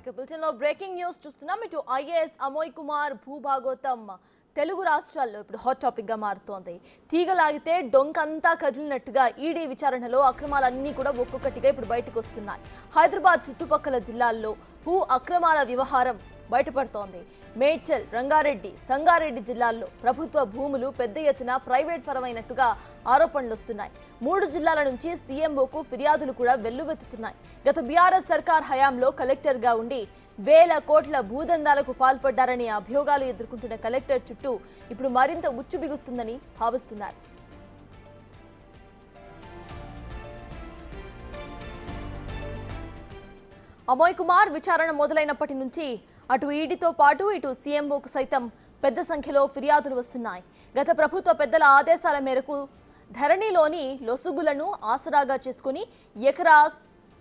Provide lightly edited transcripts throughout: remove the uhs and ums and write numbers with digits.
బులెటిన్లో breaking news చూస్తున్నాం. ఇటు ఐఏఎస్ అమోయ్ కుమార్ భూభాగోతం తెలుగు రాష్ట్రాల్లో ఇప్పుడు హాట్ టాపిక్ గా మారుతోంది. తీగలాగితే డొంకంతా కదిలినట్టుగా ఈడీ విచారణలో అక్రమాలన్నీ కూడా ఒక్కొక్కటిగా ఇప్పుడు బయటకు వస్తున్నాయి. హైదరాబాద్ చుట్టుపక్కల జిల్లాల్లో భూ అక్రమాల వ్యవహారం బయటపడుతోంది. మేడ్చల్, రంగారెడ్డి, సంగారెడ్డి జిల్లాల్లో ప్రభుత్వ భూములు పెద్ద ఎత్తున ప్రైవేట్ పరమైనట్టుగా ఆరోపణలు వస్తున్నాయి. 3 జిల్లాల నుంచి సీఎంఓకు ఫిర్యాదులు కూడా వెల్లువెత్తుతున్నాయి. గత బీఆర్ఎస్ సర్కార్ హయాంలో కలెక్టర్గా ఉండి వేల కోట్ల భూదందాలకు పాల్పడ్డారనే అభియోగాలు ఎదుర్కొంటున్న కలెక్టర్ చుట్టూ ఇప్పుడు మరింత ఉచ్చు బిగుస్తుందని భావిస్తున్నారు. అమోయ్ కుమార్ విచారణ మొదలైనప్పటి నుంచి అటు ఈడీతో పాటు ఇటు సీఎంఓకు సైతం పెద్ద సంఖ్యలో ఫిర్యాదులు వస్తున్నాయి. గత ప్రభుత్వ పెద్దల ఆదేశాల మేరకు ధరణిలోని లొసుగులను ఆసరాగా చేసుకుని ఎకరా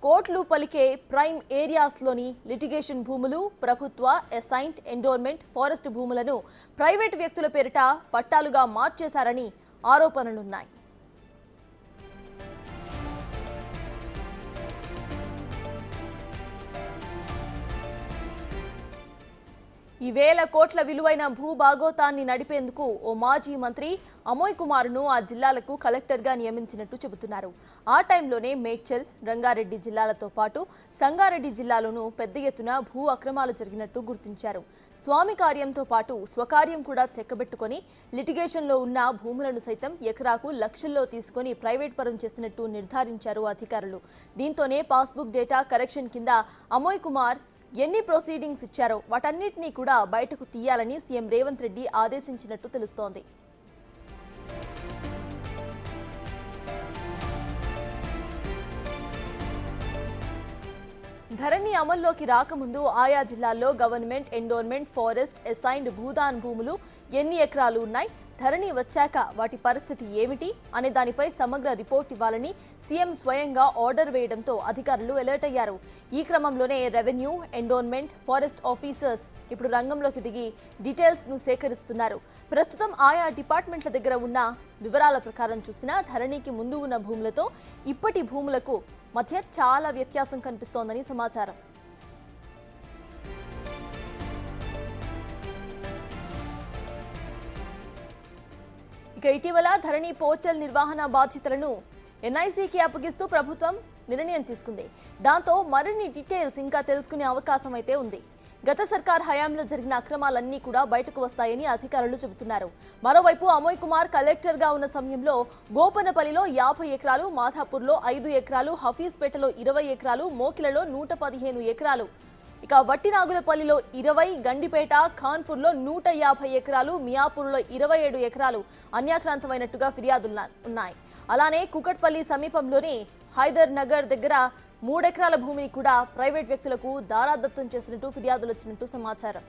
కోట్లు పలికే ప్రైమ్ ఏరియాస్లోని లిటిగేషన్ భూములు, ప్రభుత్వ అసైన్డ్ ఎండోర్మెంట్ ఫారెస్ట్ భూములను ప్రైవేటు వ్యక్తుల పేరిట పట్టాలుగా మార్చేశారని ఆరోపణలున్నాయి. ఈ వేల కోట్ల విలువైన భూభాగోతాన్ని నడిపేందుకు ఓ మాజీ మంత్రి అమోయ్ కుమార్ను ఆ జిల్లాలకు కలెక్టర్గా నియమించినట్టు చెబుతున్నారు. ఆ టైంలోనే మేడ్చల్, రంగారెడ్డి జిల్లాలతో పాటు సంగారెడ్డి జిల్లాలోనూ పెద్ద ఎత్తున భూ అక్రమాలు జరిగినట్టు గుర్తించారు. స్వామి కార్యంతో పాటు స్వకార్యం కూడా చెక్కబెట్టుకొని లిటిగేషన్లో ఉన్న భూములను సైతం ఎకరాకు లక్షల్లో తీసుకొని ప్రైవేట్ పరం చేసినట్టు నిర్ధారించారు అధికారులు. దీంతోనే పాస్బుక్ డేటా కరెక్షన్ కింద అమోయ్ కుమార్ ఎన్ని ప్రొసీడింగ్స్ ఇచ్చారో వాటన్నిటినీ కూడా బయటకు తీయాలని సీఎం రేవంత్ రెడ్డి ఆదేశించినట్టు తెలుస్తోంది. ధరణి అమల్లోకి రాకముందు ఆయా జిల్లాల్లో government endowment forest assigned Bhoodan భూములు ఎన్ని ఎకరాలు ఉన్నాయి, ధరణి వచ్చాక వాటి పరిస్థితి ఏమిటి అనే దానిపై సమగ్ర రిపోర్ట్ ఇవ్వాలని సీఎం స్వయంగా ఆర్డర్ వేయడంతో అధికారులు అలర్ట్ అయ్యారు. ఈ క్రమంలోనే రెవెన్యూ, ఎండోర్మెంట్, ఫారెస్ట్ ఆఫీసర్స్ ఇప్పుడు రంగంలోకి దిగి డీటెయిల్స్ ను సేకరిస్తున్నారు. ప్రస్తుతం ఆయా డిపార్ట్మెంట్ల దగ్గర ఉన్న వివరాల ప్రకారం చూసినా ధరణికి ముందు ఉన్న భూములతో ఇప్పటి భూములకు మధ్య చాలా వ్యత్యాసం కనిపిస్తోందని సమాచారం. ఇక ఇటీవల ధరణి పోర్టల్ నిర్వహణ బాధ్యతలను ఎన్ఐసికి అప్పగిస్తూ ప్రభుత్వం నిర్ణయం తీసుకుంది. దాంతో మరిన్ని డీటెయిల్స్ ఇంకా తెలుసుకునే అవకాశం అయితే ఉంది. గత సర్కార్ హయాంలో జరిగిన అక్రమాలన్నీ కూడా బయటకు వస్తాయని అధికారులు చెబుతున్నారు. మరోవైపు అమోయ్ కుమార్ కలెక్టర్గా ఉన్న సమయంలో గోపనపల్లిలో 50 ఎకరాలు, మాధాపూర్లో 5 ఎకరాలు, హఫీజ్పేటలో 20 ఎకరాలు, మోకిలలో 115 ఎకరాలు, ఇక వట్టినాగులపల్లిలో 20, గండిపేట, ఖాన్పూర్లో 150 ఎకరాలు, మియాపూర్లో 27 ఎకరాలు అన్యాక్రాంతమైనట్టుగా ఫిర్యాదులు ఉన్నాయి. అలానే కుకట్పల్లి సమీపంలోని హైదర్ నగర్ దగ్గర 3 ఎకరాల భూమిని కూడా ప్రైవేట్ వ్యక్తులకు దారాదత్తం చేసినట్టు ఫిర్యాదులు వచ్చినట్టు సమాచారం.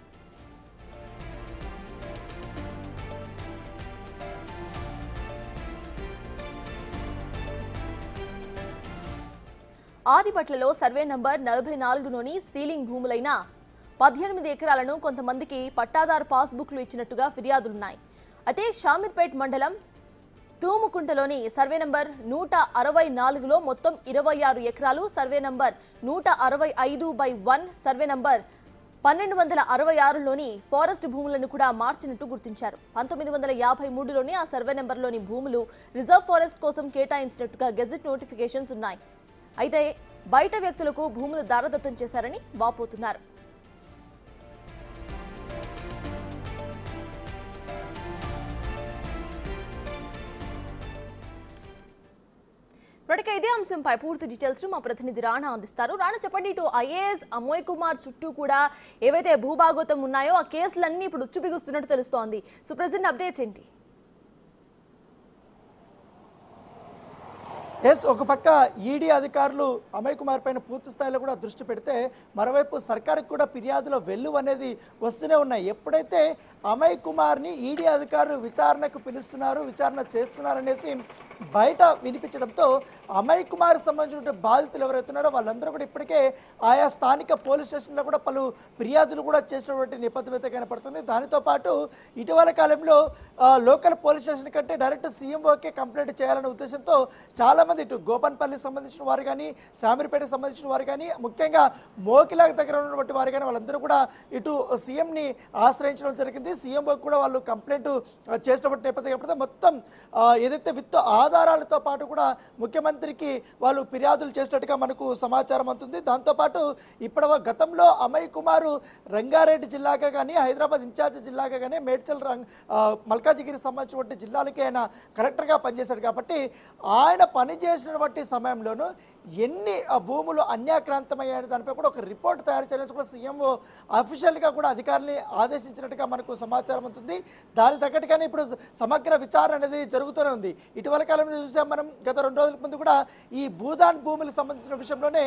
ఆదిపట్లలో సర్వే నంబర్ 44లోని సీలింగ్ భూములైన 18 ఎకరాలను కొంతమందికి పట్టాదారు పాస్బుక్లు ఇచ్చినట్టుగా ఫిర్యాదులున్నాయి. అయితే షామీర్పేట్ మండలం తూముకుంటలోని సర్వే నంబర్ 164లో మొత్తం 26 ఎకరాలు, సర్వే నంబర్ 165/1, సర్వే నంబర్ 1266లోని ఫారెస్ట్ భూములను కూడా మార్చినట్టు గుర్తించారు. 1953లోని ఆ సర్వే నెంబర్లోని భూములు రిజర్వ్ ఫారెస్ట్ కోసం కేటాయించినట్టుగా గెజెట్ నోటిఫికేషన్స్ ఉన్నాయి. అయితే బయట వ్యక్తులకు భూములు దారదత్తం చేశారని వాపోతున్నారు. ఇప్పటికే ఇదే అంశంపై పూర్తి డీటెయిల్స్ మా ప్రతినిధి రాణా అందిస్తారు. రాణా, చెప్పండి, ఇటు ఐఏఎస్ అమోయ్ కుమార్ చుట్టూ కూడా ఏవైతే భూభాగోతం ఉన్నాయో ఆ కేసులన్నీ ఇప్పుడు ఉచ్చు బిగుస్తున్నట్టు తెలుస్తోంది. సో ప్రెజెంట్ అప్డేట్స్ ఏంటి? ఒక పక్క ఈడీ అధికారులు అమోయ్ కుమార్ పైన పూర్తి స్థాయిలో కూడా దృష్టి పెడితే మరోవైపు సర్కారుకు కూడా ఫిర్యాదుల వెల్లువ అనేది వస్తూనే ఉన్నాయి. ఎప్పుడైతే అమోయ్ కుమార్ని ఈడీ అధికారులు విచారణకు పిలుస్తున్నారు, విచారణ చేస్తున్నారనేసి బయట వినిపించడంతో అమయ్ కుమార్ సంబంధించిన బాధితులు ఎవరైతున్నారో వాళ్ళందరూ కూడా ఇప్పటికే ఆయా స్థానిక పోలీస్ స్టేషన్లో కూడా పలు ఫిర్యాదులు కూడా చేసినటువంటి నేపథ్యం అయితే కనపడుతుంది. దానితో పాటు ఇటీవల కాలంలో లోకల్ పోలీస్ స్టేషన్ కంటే డైరెక్ట్ సీఎంఓకే కంప్లైంట్ చేయాలనే ఉద్దేశంతో చాలామంది ఇటు గోపన్పల్లికి సంబంధించిన వారు కానీ, శామీర్పేటకు సంబంధించిన వారు కానీ, ముఖ్యంగా మోకిలా దగ్గర ఉన్నటువంటి వారు కానీ వాళ్ళందరూ కూడా ఇటు సీఎంని ఆశ్రయించడం జరిగింది. సీఎంఓకి కూడా వాళ్ళు కంప్లైంట్ చేసినటువంటి నేపథ్యం మొత్తం ఏదైతే విత్ ఆధారాలతో పాటు కూడా ముఖ్యమంత్రికి వాళ్ళు ఫిర్యాదులు చేసినట్టుగా మనకు సమాచారం అందుతుంది. దాంతోపాటు ఇప్పుడు గతంలో అమయ్ కుమార్ రంగారెడ్డి జిల్లాగా కానీ, హైదరాబాద్ ఇన్ఛార్జ్ జిల్లాగా కానీ, మేడ్చల్ మల్కాజిగిరి సంబంధించినటువంటి జిల్లాలకి ఆయన కలెక్టర్గా పనిచేశాడు. కాబట్టి ఆయన పనిచేసినటువంటి సమయంలోనూ ఎన్ని భూములు అన్యాక్రాంతమయ్యాయనే దానిపై కూడా ఒక రిపోర్ట్ తయారు చేయాలని కూడా సీఎంఓ అఫీషియల్గా కూడా అధికారుల్ని ఆదేశించినట్టుగా మనకు సమాచారం ఉంటుంది. దాని తగ్గట్టుగానే ఇప్పుడు సమగ్ర విచారణ అనేది జరుగుతూనే ఉంది. ఇటీవల కాలంలో చూసాం మనం, గత 2 రోజుల ముందు కూడా ఈ భూదాన్ భూములకు సంబంధించిన విషయంలోనే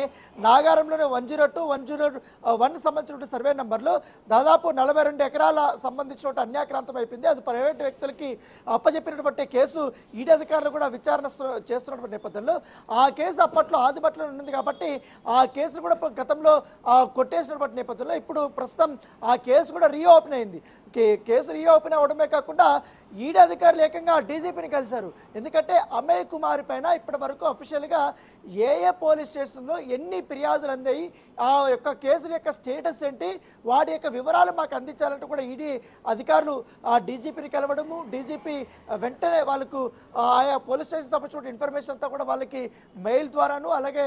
నాగారంలోనే 102, 101 సంబంధించిన సర్వే నెంబర్లో దాదాపు 42 ఎకరాల సంబంధించిన అన్యాక్రాంతం అయిపోయింది. అది ప్రైవేట్ వ్యక్తులకి అప్పచెప్పినటువంటి కేసు ఈడీ అధికారులు కూడా విచారణ చేస్తున్నటువంటి నేపథ్యంలో ఆ కేసు అప్పట్లో ఆదిబట్లో ఉంది కాబట్టి ఆ కేసు కూడా గతంలో కొట్టేసినటువంటి నేపథ్యంలో ఇప్పుడు ప్రస్తుతం ఆ కేసు కూడా రీఓపెన్ అయింది. కేసు రీఓపెన్ అవడమే కాకుండా ఈడీ అధికారులు ఏకంగా డీజీపీని కలిశారు. ఎందుకంటే అమయ్ కుమార్ పైన ఇప్పటి వరకు అఫీషియల్గా ఏ పోలీస్ స్టేషన్లో ఎన్ని ఫిర్యాదులు అందాయి, ఆ యొక్క కేసుల యొక్క స్టేటస్ ఏంటి, వాటి యొక్క వివరాలు మాకు అందించాలంటూ కూడా ఈడీ అధికారులు ఆ డీజీపీని కలవడము, డీజీపీ వెంటనే వాళ్ళకు ఆయా పోలీస్ స్టేషన్ సంబంధించిన ఇన్ఫర్మేషన్ అంతా కూడా వాళ్ళకి మెయిల్ ద్వారాను అలాగే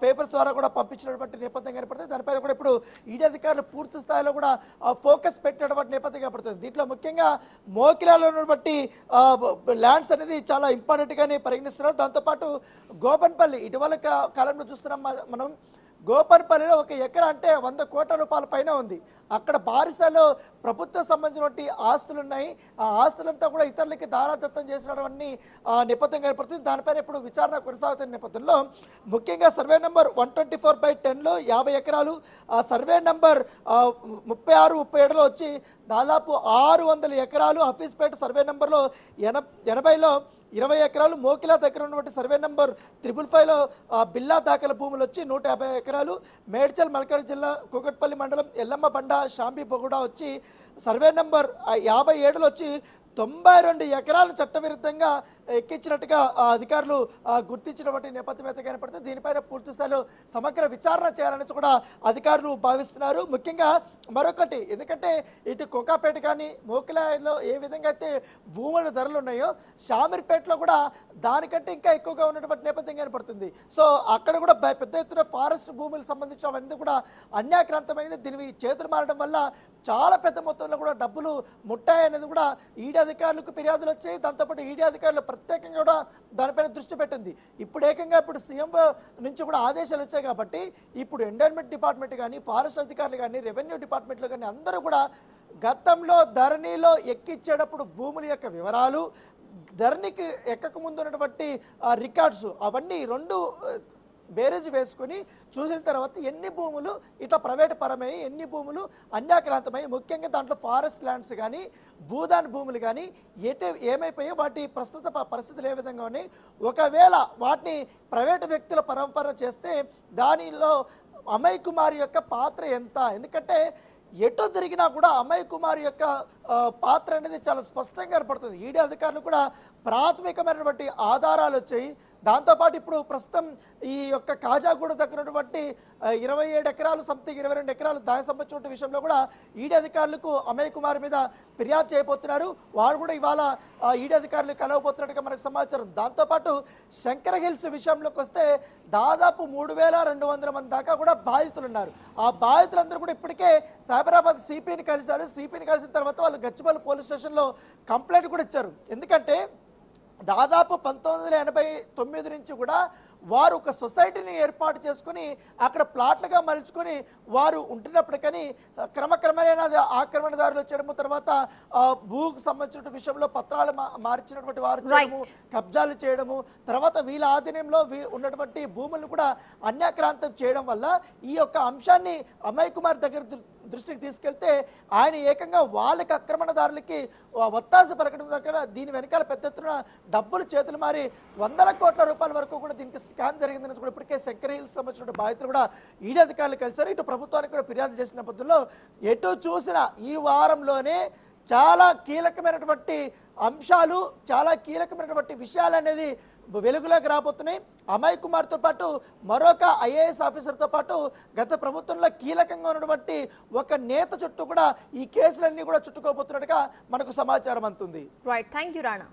పేపర్స్ ద్వారా కూడా పంపించినటువంటి నేపథ్యం కనపడుతుంది. దానిపైన కూడా ఇప్పుడు ఈడీ అధికారులు పూర్తి స్థాయిలో కూడా ఫోకస్ పెట్టినటువంటి నేపథ్యం కనపడుతుంది. దీంట్లో ముఖ్యంగా మోకిలాలో ఉన్నటువంటి ల్యాండ్స్ అనేది చాలా ఇంపార్టెంట్ గానే పరిగణిస్తున్నారు. దాంతోపాటు గోపన్పల్లి ఇటీవల కాలంలో చూస్తున్నాం మనం, గోపన్పల్లిలో 1 ఎకరా అంటే 100 కోట్ల రూపాయల పైన ఉంది. అక్కడ బారిసలో ప్రభుత్వం సంబంధించినటువంటి ఆస్తులు ఉన్నాయి. ఆ ఆస్తులంతా కూడా ఇతరులకి దారాదత్తం చేసినటువంటి నేపథ్యం ఏర్పడుతుంది. దానిపైన ఇప్పుడు విచారణ కొనసాగుతున్న నేపథ్యంలో ముఖ్యంగా సర్వే నెంబర్ 124/10లో 50 ఎకరాలు, ఆ సర్వే నెంబర్ 36, 37లో వచ్చి దాదాపు 600 ఎకరాలు, హఫీజ్పేట సర్వే నెంబర్లో 80లో 20 ఎకరాలు, మోకిలా దగ్గర ఉన్నటువంటి సర్వే నెంబర్ 555లో బిల్లా దాఖల భూములు వచ్చి 150 ఎకరాలు, మేడ్చల్ మల్కాజ్ జిల్లా కూకట్పల్లి మండలం ఎల్లమ్మ బండ షాంబి బొగుడా వచ్చి సర్వే నెంబర్ 57లో వచ్చి 92 ఎకరాలను చట్టవిరుద్ధంగా ఎక్కించినట్టుగా అధికారులు గుర్తించినటువంటి నేపథ్యం అయితే కనపడుతుంది. దీనిపైన పూర్తి స్థాయిలో సమగ్ర విచారణ చేయాలని కూడా అధికారులు భావిస్తున్నారు. ముఖ్యంగా మరొకటి, ఎందుకంటే ఇటు కోకాపేట కానీ మోకిలాలో ఏ విధంగా అయితే భూముల ధరలు ఉన్నాయో శామీర్పేటలో కూడా దానికంటే ఇంకా ఎక్కువగా ఉన్నటువంటి నేపథ్యం కనపడుతుంది. సో అక్కడ కూడా పెద్ద ఎత్తున ఫారెస్ట్ భూములకు సంబంధించిన అవన్నీ కూడా అన్యాక్రాంతమైంది. దీనివి చేతులు మారడం వల్ల చాలా పెద్ద మొత్తంలో కూడా డబ్బులు ముట్టాయనేది కూడా ఈడీ అధికారులకు ఫిర్యాదులు వచ్చాయి. దాంతోపాటు ఈడీ అధికారులు ప్రత్యేకంగా కూడా దానిపైన దృష్టి పెట్టింది. ఇప్పుడు ఏకంగా ఇప్పుడు సీఎం నుంచి కూడా ఆదేశాలు వచ్చాయి కాబట్టి ఇప్పుడు ఎన్విరాన్మెంట్ డిపార్ట్మెంట్ కానీ, ఫారెస్ట్ అధికారులు కానీ, రెవెన్యూ డిపార్ట్మెంట్లో కానీ అందరూ కూడా గతంలో ధరణిలో ఎక్కించేటప్పుడు భూముల యొక్క వివరాలు, ధరణికి ఎక్కక ముందు ఉన్నటువంటి రికార్డ్స్ అవన్నీ 2 బేరేజ్ వేసుకొని చూసిన తర్వాత ఎన్ని భూములు ఇట్లా ప్రైవేట్ పరమై, ఎన్ని భూములు అన్యాక్రాంతమై, ముఖ్యంగా దాంట్లో ఫారెస్ట్ ల్యాండ్స్ కానీ, భూదాన్ భూములు కానీ ఏమైపోయాయి, వాటి ప్రస్తుత పరిస్థితులు ఏ విధంగా ఉన్నాయి, ఒకవేళ వాటిని ప్రైవేటు వ్యక్తుల పరంపర చేస్తే దానిలో అమయ్ కుమార్ యొక్క పాత్ర ఎంత? ఎందుకంటే ఎటు తిరిగినా కూడా అమయ్ కుమార్ యొక్క పాత్ర అనేది చాలా స్పష్టంగా ఏర్పడుతుంది. ఈడీ అధికారులు కూడా ప్రాథమికమైనటువంటి ఆధారాలు వచ్చాయి. దాంతోపాటు ఇప్పుడు ప్రస్తుతం ఈ యొక్క కాజాగూడ దగ్గర ఉన్నటువంటి 27 ఎకరాలు సంథింగ్ 22 ఎకరాలు దానికి సంబంధించిన విషయంలో కూడా ఈడీ అధికారులకు అమయ్ కుమార్ మీద ఫిర్యాదు చేయబోతున్నారు. వారు కూడా ఇవాళ ఈడీ అధికారులు కలవబోతున్నట్టుగా మనకు సమాచారం. దాంతోపాటు శంకర హిల్స్ విషయంలోకి వస్తే దాదాపు 3200 మంది దాకా కూడా బాధితులు ఉన్నారు. ఆ బాధితులందరూ కూడా ఇప్పటికే సైబరాబాద్ సిపిని కలిశారు. సిపిని కలిసిన తర్వాత వాళ్ళు గచ్చిబౌలి పోలీస్ స్టేషన్లో కంప్లైంట్ కూడా ఇచ్చారు. ఎందుకంటే దాదాపు 1989 నుంచి కూడా వారు ఒక సొసైటీని ఏర్పాటు చేసుకుని అక్కడ ప్లాట్లుగా మలుచుకొని వారు ఉంటున్నప్పటికీ క్రమక్రమేణా ఆక్రమణదారులు చేయడము, తర్వాత భూకు సంబంధించిన విషయంలో పత్రాలు మార్చినటువంటి వారు చేయడము, కబ్జాలు చేయడము, తర్వాత వీళ్ళ ఆధీనంలో ఉన్నటువంటి భూములను కూడా అన్యాక్రాంతం చేయడం వల్ల ఈ యొక్క అంశాన్ని అమయ్ కుమార్ దృష్టికి తీసుకెళ్తే ఆయన ఏకంగా వాళ్ళకి ఆక్రమణదారులకి ఒత్తాస పలకడం దగ్గర దీని వెనకాల పెద్ద ఎత్తున డబ్బులు చేతులు మారి వందల కోట్ల రూపాయల వరకు కూడా దీనికి స్కామ్ జరిగిందని కూడా ఇప్పటికే శంకర్ హిల్స్ సంబంధించిన బాధితులు కూడా ఈడీ అధికారులు కలిశారు. ఇటు ప్రభుత్వానికి కూడా ఫిర్యాదు చేసిన నేపథ్యంలో ఎటు చూసినా ఈ వారంలోనే చాలా కీలకమైనటువంటి అంశాలు, చాలా కీలకమైనటువంటి విషయాలు అనేది వెలుగులోకి రాబోతున్నాయి. అమయ్ కుమార్తో పాటు మరొక ఐఏఎస్ ఆఫీసర్తో పాటు గత ప్రభుత్వంలో కీలకంగా ఉన్నటువంటి ఒక నేత చుట్టూ కూడా ఈ కేసులన్నీ కూడా చుట్టుకోబోతున్నట్టుగా మనకు సమాచారం అందుతుంది. Right, thank you Rana.